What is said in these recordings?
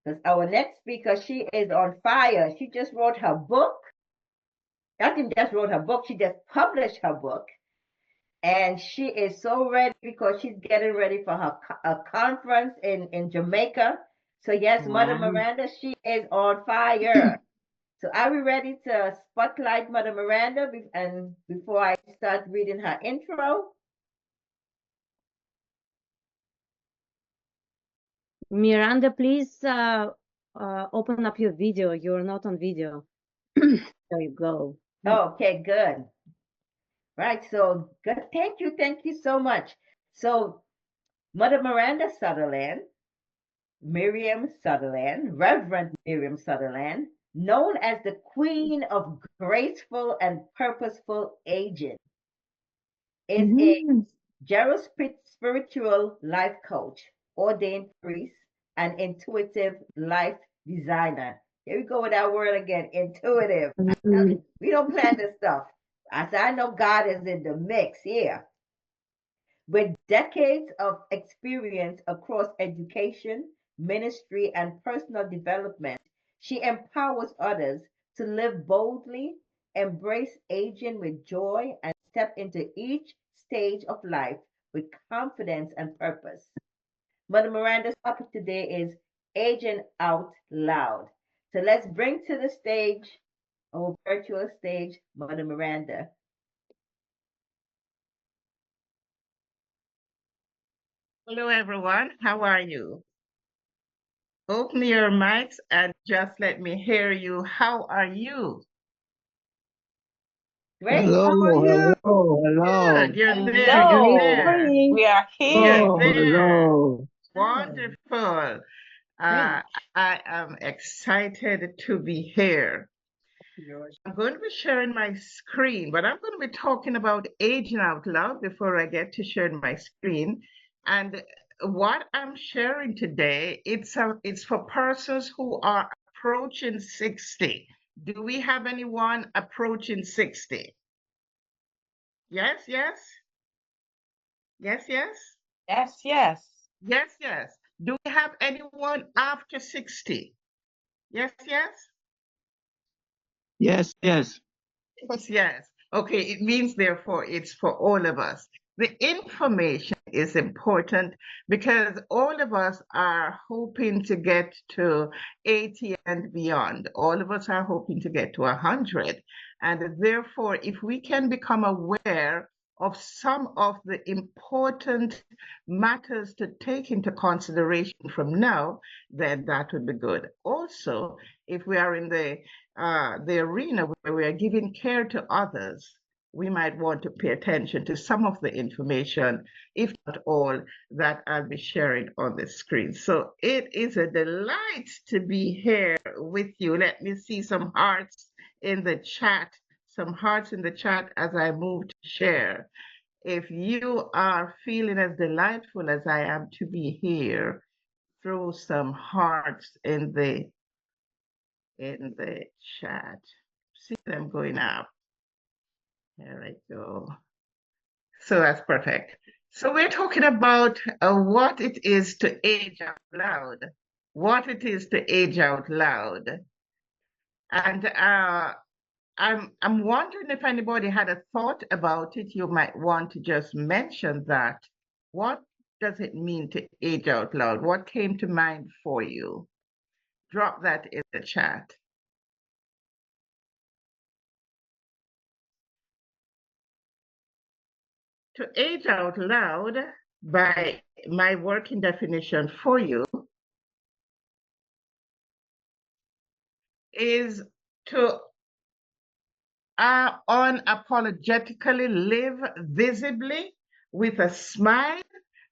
Because our next speaker, she is on fire. She just wrote her book. Nothing just wrote her book, she just published her book. And she is so ready because she's getting ready for her a conference in Jamaica. So yes, Mother Wow. Miranda, she is on fire. So are we ready to spotlight Mother Miranda? And before I start reading her intro? Miranda, please open up your video. You're not on video. There you go. Okay, good. Right. So good. Thank you. Thank you so much. So Mother Miranda Sutherland, Miriam Sutherland, Reverend Miriam Sutherland, known as the Queen of Graceful and Purposeful Aging, is a GeroSpiritual Life Coach, ordained priest, and intuitive life designer. Here we go with that word again, intuitive. We don't plan this stuff. I know God is in the mix here. With decades of experience across education, ministry, and personal development, she empowers others to live boldly, embrace aging with joy, and step into each stage of life with confidence and purpose. Mother Miranda's topic today is aging out loud. So let's bring to the stage, our virtual stage, Mother Miranda. Hello, everyone. How are you? Open your mics and just let me hear you. How are you? Great. Hello, How are you? hello. Good. You're there. Great You're Hello, there. morning. we are You're here. Oh, there. hello. Wonderful. Great. I am excited to be here. I'm going to be sharing my screen, but I'm going to be talking about aging out loud before I get to sharing my screen. And what I'm sharing today, it's for persons who are approaching 60. Do we have anyone approaching 60? Yes, yes. Yes, yes. Yes, yes. Yes, yes. Do we have anyone after 60? Yes, yes. Yes, yes. Yes, yes. Okay, it means therefore it's for all of us. The information is important because all of us are hoping to get to 80 and beyond. All of us are hoping to get to 100. And therefore, if we can become aware of some of the important matters to take into consideration from now, then that would be good. Also, if we are in the arena where we are giving care to others, we might want to pay attention to some of the information, if not all, that I'll be sharing on the screen. So it is a delight to be here with you. Let me see some hearts in the chat, as I move to share. If you are feeling as delightful as I am to be here, throw some hearts in the chat. See them going up. There I go. So that's perfect. So we're talking about what it is to age out loud. What it is to age out loud. And I'm wondering if anybody had a thought about it. You might want to just mention that. What does it mean to age out loud? What came to mind for you? Drop that in the chat. To age out loud, by my working definition for you, is to unapologetically live visibly with a smile,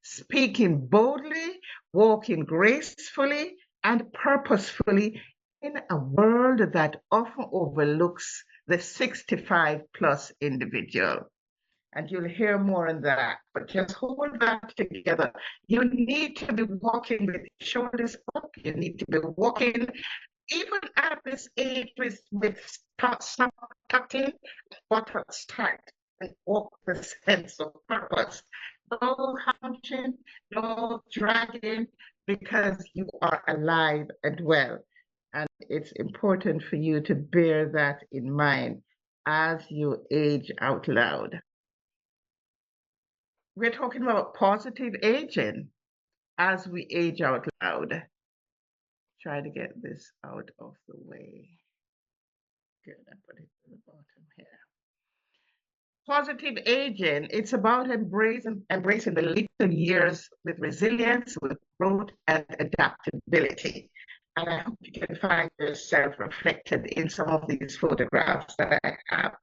speaking boldly, walking gracefully and purposefully in a world that often overlooks the 65 plus individual. And you'll hear more on that, but just hold that together. You need to be walking with shoulders up. You need to be walking, even at this age, with some tucked in, buttocks tight, and walk with a sense of purpose. no hunching, no dragging, because you are alive and well. And it's important for you to bear that in mind as you age out loud. We're talking about positive aging as we age out loud. Try to get this out of the way. Good, I put it to the bottom here. Positive aging, it's about embracing the little years with resilience, with growth and adaptability. And I hope you can find yourself reflected in some of these photographs that I have.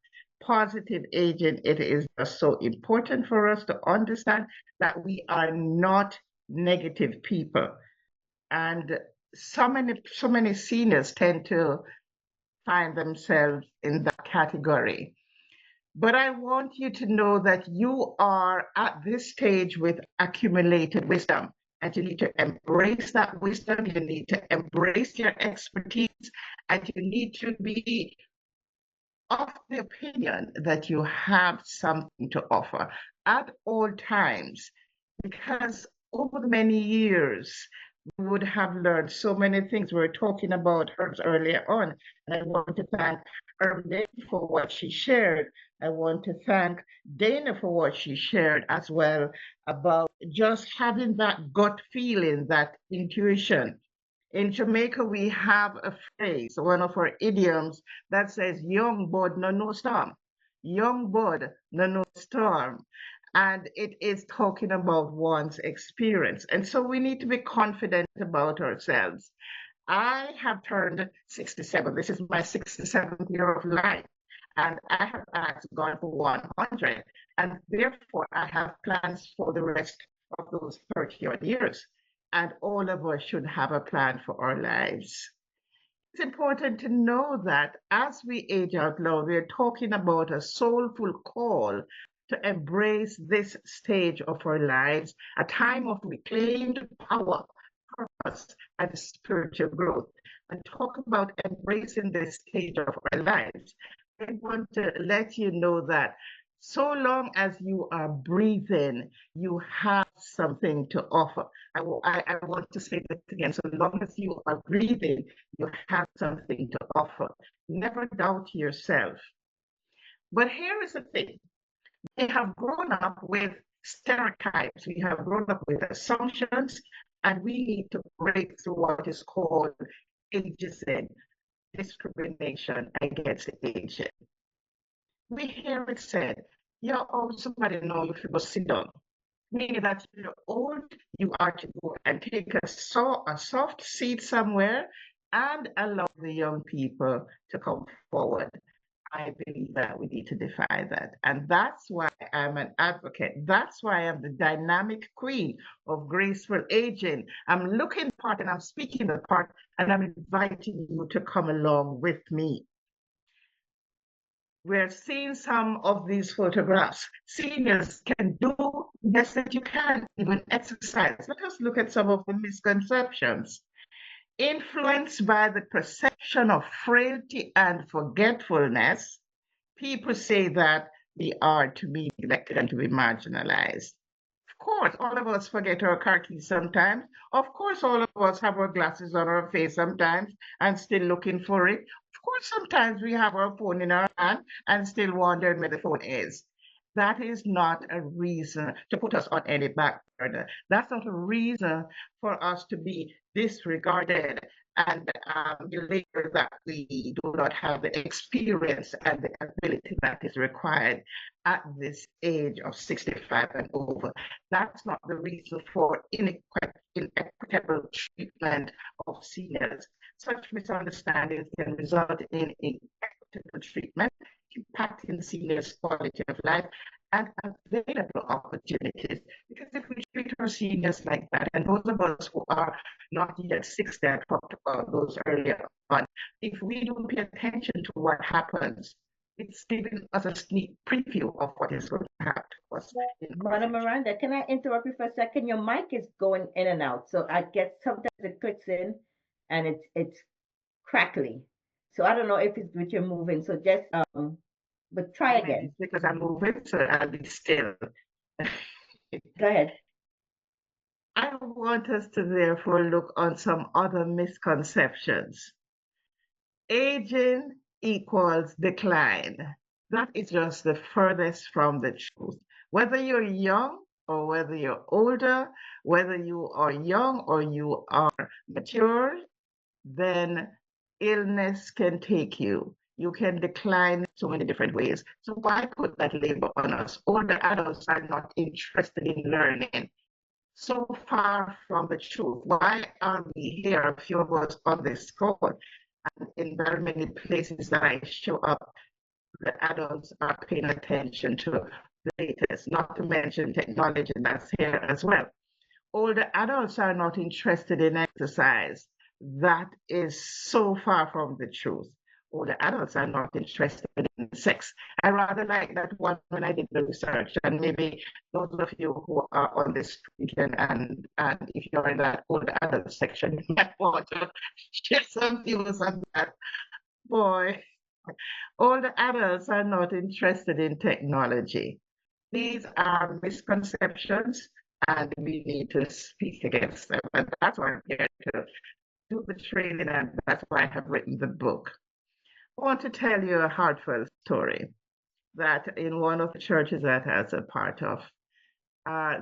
Positive aging, it is just so important for us to understand that we are not negative people. And so many seniors tend to find themselves in that category. But I want you to know that you are at this stage with accumulated wisdom, and you need to embrace that wisdom. You need to embrace your expertise, and you need to be of the opinion that you have something to offer at all times, because over the many years, we would have learned so many things. We were talking about herbs earlier on, and I want to thank Herb for what she shared. I want to thank Dana for what she shared as well about just having that gut feeling, that intuition. In Jamaica, we have a phrase, one of our idioms, that says, young bud no storm. Young bud no storm. And it is talking about one's experience. And so we need to be confident about ourselves. I have turned 67. This is my 67th year of life. And I have asked God for 100. And therefore, I have plans for the rest of those 30 odd years. And all of us should have a plan for our lives. It's important to know that as we age out loud, we're talking about a soulful call to embrace this stage of our lives, a time of reclaimed power, purpose, and spiritual growth. And talk about embracing this stage of our lives. I want to let you know that so long as you are breathing, you have something to offer. I want to say that again. So long as you are breathing, you have something to offer. Never doubt yourself. But here is the thing. We have grown up with stereotypes. We have grown up with assumptions, and we need to break through what is called ageism, discrimination against aging. We hear it said, you're old, somebody know if you go sit down. Meaning that you're old, you are to go and take a soft seat somewhere and allow the young people to come forward. I believe that we need to defy that. And that's why I'm an advocate. That's why I'm the dynamic queen of graceful aging. I'm looking the part and I'm speaking the part, and I'm inviting you to come along with me. We're seeing some of these photographs. Seniors can do, yes, that you can, even exercise. Let us look at some of the misconceptions. Influenced by the perception of frailty and forgetfulness, people say that we are to be neglected and to be marginalized. Of course, all of us forget our car keys sometimes. Of course, all of us have our glasses on our face sometimes and still looking for it. Of course, sometimes we have our phone in our hand and still wondering where the phone is. That is not a reason to put us on any back burner. That's not a reason for us to be disregarded and later that we do not have the experience and the ability that is required at this age of 65 and over. That's not the reason for inequitable treatment of seniors. Such misunderstandings can result in inequitable treatment, impacting seniors' quality of life and available opportunities. Because if we treat our seniors like that, and those of us who are not yet 60, I talked about those earlier on, if we don't pay attention to what happens, it's giving us a sneak preview of what is going to happen to us. Mother Miranda, can I interrupt you for a second? Your mic is going in and out, so I get sometimes it clicks in and it's crackly. So I don't know if it's with you moving. So just but try again. Because I'm moving, so I'll be still. Go ahead. I want us to therefore look on some other misconceptions. Aging equals decline. That is just the furthest from the truth. Whether you're young or whether you're older, whether you are young or you are mature, then illness can take you. You can decline so many different ways. So why put that label on us? Older adults are not interested in learning. So far from the truth. Why are we here, a few of us on this call? And in very many places that I show up, the adults are paying attention to the latest, not to mention technology that's here as well. Older adults are not interested in exercise. That is so far from the truth. Older adults are not interested in sex. I rather like that one when I did the research, and maybe those of you who are on this weekend and if you're in that older adult section, you might want to share some views on that. Boy, older adults are not interested in technology. These are misconceptions, and we need to speak against them. And that's why I'm here to do the training, and that's why I have written the book. I want to tell you a heartfelt story that in one of the churches that I was a part of,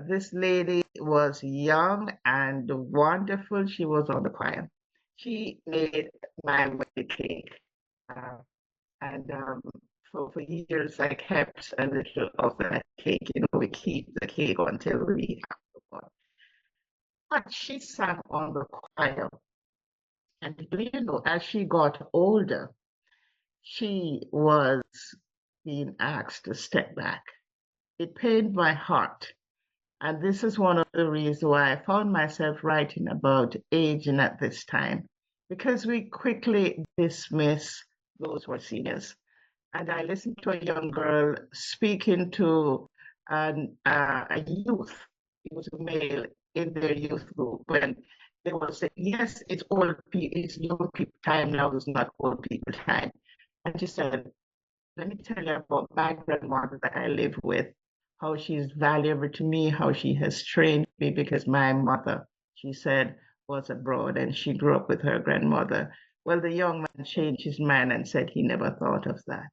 this lady was young and wonderful. She was on the choir. She made my wedding cake. Uh, and for years, I kept a little of that cake. You know, we keep the cake until we have the one. But she sang on the choir. And do you know, as she got older, she was being asked to step back. It pained my heart. And this is one of the reasons why I found myself writing about aging at this time, because we quickly dismiss those who are seniors. And I listened to a young girl speaking to a youth, it was a male in their youth group, and they were saying, yes, it's old people, it's young people time now, it's not old people time. And she said, let me tell you about my grandmother that I live with, how she's valuable to me, how she has trained me, because my mother, she said, was abroad and she grew up with her grandmother. Well, the young man changed his mind and said he never thought of that.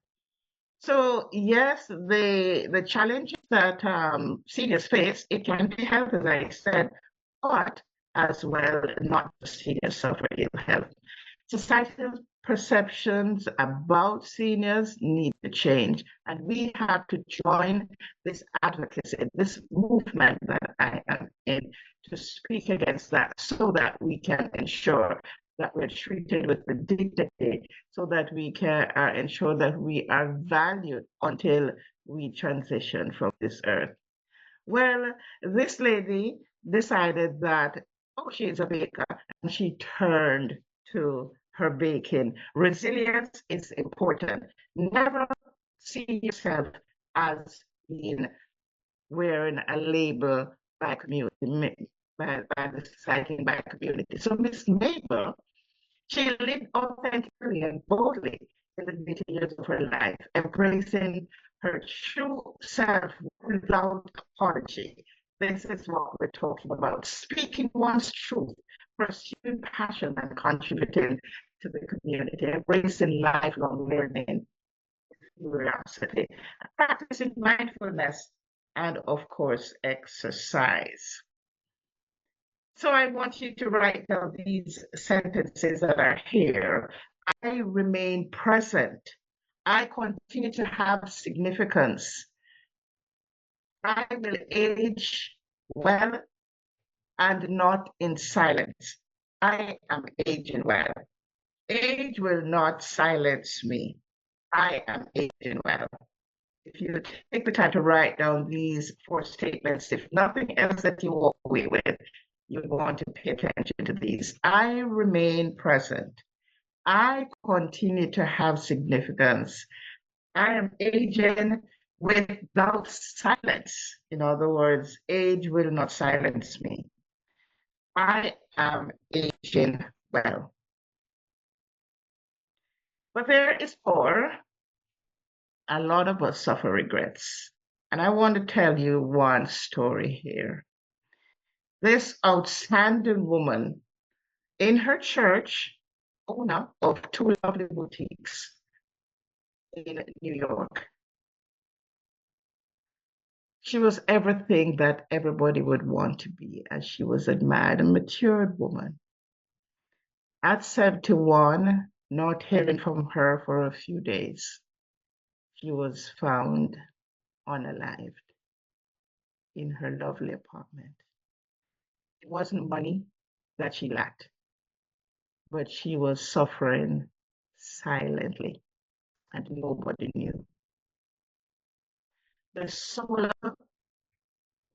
So yes, the challenges that seniors face, it can be health, as I said, but as well, not just seniors suffer ill health. Societal perceptions about seniors need to change, and we have to join this advocacy, this movement that I am in, to speak against that so that we can ensure that we're treated with the dignity, so that we can ensure that we are valued until we transition from this earth. Well, this lady decided that, oh, she's a baker, and she turned to her baking. Resilience is important. Never see yourself as being wearing a label by community, by the society, by community. So Miss Mabel, she lived authentically and boldly in the later years of her life, embracing her true self without apology. This is what we're talking about, speaking one's truth, pursuing passion and contributing to the community, embracing lifelong learning, curiosity, practicing mindfulness, and of course, exercise. So I want you to write down these sentences that are here. I remain present. I continue to have significance. I will age well and not in silence. I am aging well. Age will not silence me. I am aging well. If you take the time to write down these 4 statements, if nothing else that you walk away with, you want to pay attention to these. I remain present. I continue to have significance. I am aging without silence. In other words, age will not silence me. I am aging well. But there is more. A lot of us suffer regrets. And I want to tell you one story here. This outstanding woman in her church, owner of two lovely boutiques in New York. She was everything that everybody would want to be, and she was admired and matured woman. At 71, not hearing from her for a few days, she was found unalived in her lovely apartment. It wasn't money that she lacked, but she was suffering silently, and nobody knew. The soul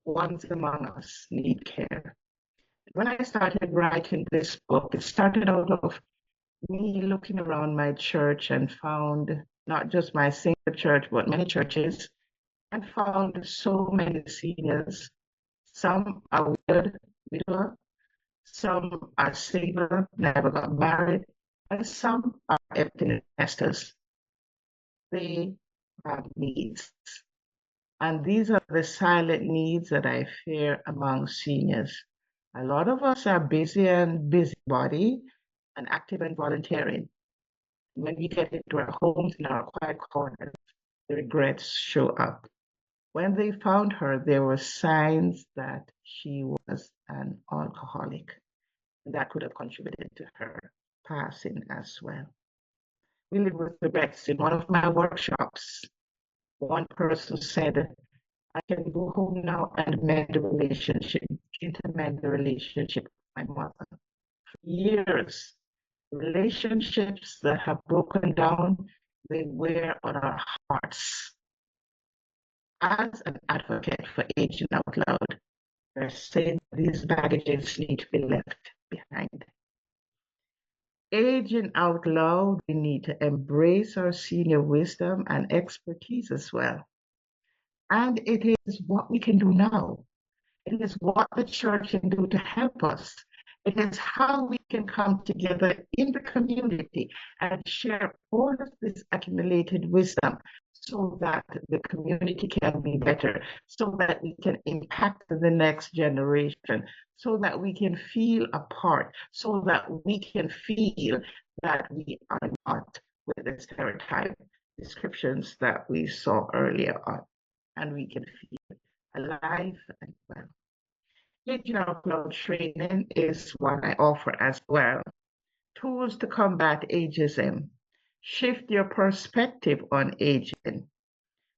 ones among us need care. When I started writing this book, it started out of me looking around my church and found not just my single church, but many churches, and found so many seniors. Some are widow, some are single, never got married, and some are empty nesters. They have needs. And these are the silent needs that I fear among seniors. A lot of us are busy and busybody and active and volunteering. When we get into our homes in our quiet corners, the regrets show up. When they found her, there were signs that she was an alcoholic. That could have contributed to her passing as well. We live with regrets. In one of my workshops, one person said, I can go home now and mend the relationship, begin to mend the relationship with my mother. For years, relationships that have broken down, they wear on our hearts. As an advocate for aging out loud, they're saying these baggages need to be left behind. Aging out loud, we need to embrace our senior wisdom and expertise as well. And it is what we can do now. It is what the church can do to help us. It is how we can come together in the community and share all of this accumulated wisdom so that the community can be better, so that we can impact the next generation, so that we can feel a part, so that we can feel that we are not with the stereotype descriptions that we saw earlier on, and we can feel alive and well. Digital flow training is what I offer as well. Tools to combat ageism. Shift your perspective on aging.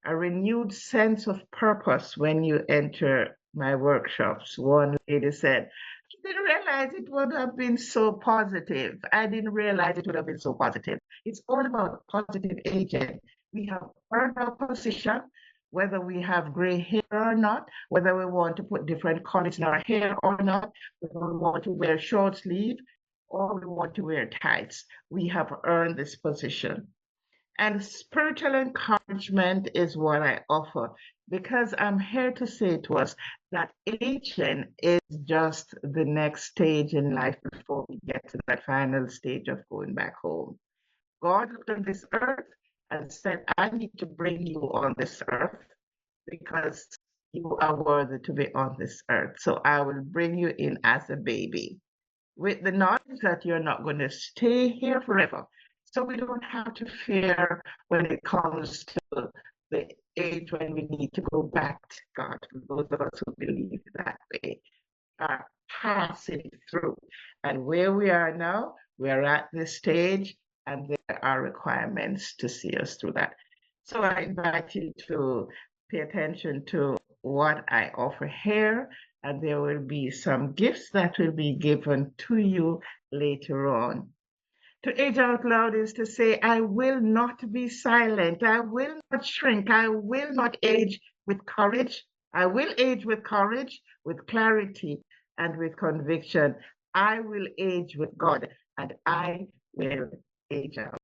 A renewed sense of purpose when you enter my workshops. One lady said, I didn't realize it would have been so positive. I didn't realize it would have been so positive. It's all about positive aging. We have earned our position, whether we have gray hair or not, whether we want to put different colors in our hair or not, whether we want to wear short sleeve or we want to wear tights. We have earned this position. And spiritual encouragement is what I offer because I'm here to say to us that aging is just the next stage in life before we get to that final stage of going back home. God looked on this earth and said, I need to bring you on this earth because you are worthy to be on this earth. So I will bring you in as a baby with the knowledge that you're not going to stay here forever. So we don't have to fear when it comes to the age when we need to go back to God. For those of us who believe that way are passing through. And where we are now, we are at this stage, and there are requirements to see us through that. So I invite you to pay attention to what I offer here, and there will be some gifts that will be given to you later on. To age out loud is to say, I will not be silent. I will not shrink. I will not age with courage. I will age with courage, with clarity, and with conviction. I will age with God, and I will age out.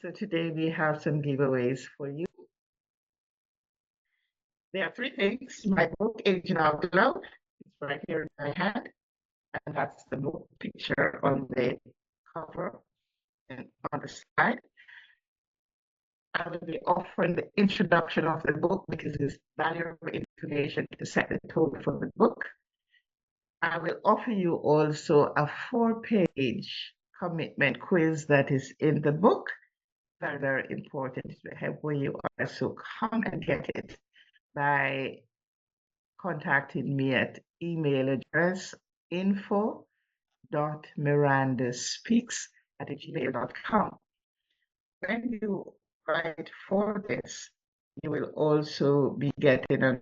So today we have some giveaways for you. There are three things. My book, Aging Out Loud, is right here in my hand, and that's the book picture on the cover and on the side. I will be offering the introduction of the book because it's valuable information to set the tone for the book. I will offer you also a 4-page commitment quiz that is in the book. Very, very important to help where you are. So come and get it by contacting me at email address info.mirandaspeaks@gmail.com. When you write for this, you will also be getting an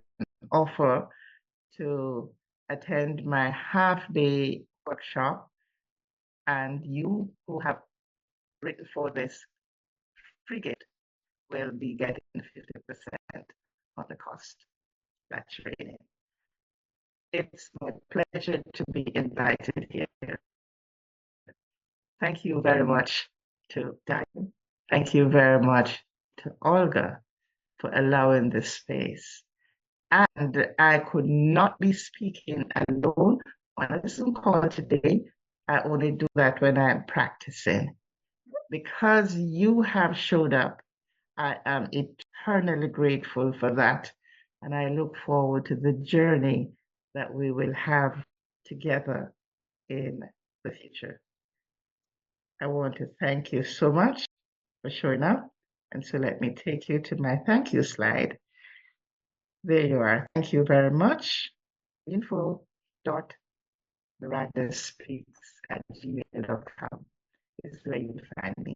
offer to attend my half-day workshop, and you who have written for this free gift will be getting 50% on the cost of that training. It's my pleasure to be invited here. Thank you very much to Diane. Thank you very much to Olga for allowing this space. And I could not be speaking alone on a Zoom call today. I only do that when I'm practicing. Because you have showed up, I am eternally grateful for that. And I look forward to the journey that we will have together in the future. I want to thank you so much for showing up. And so let me take you to my thank you slide. There you are. Thank you very much. info.mirandaspeaks@gmail.com is where you find me.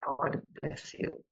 God bless you.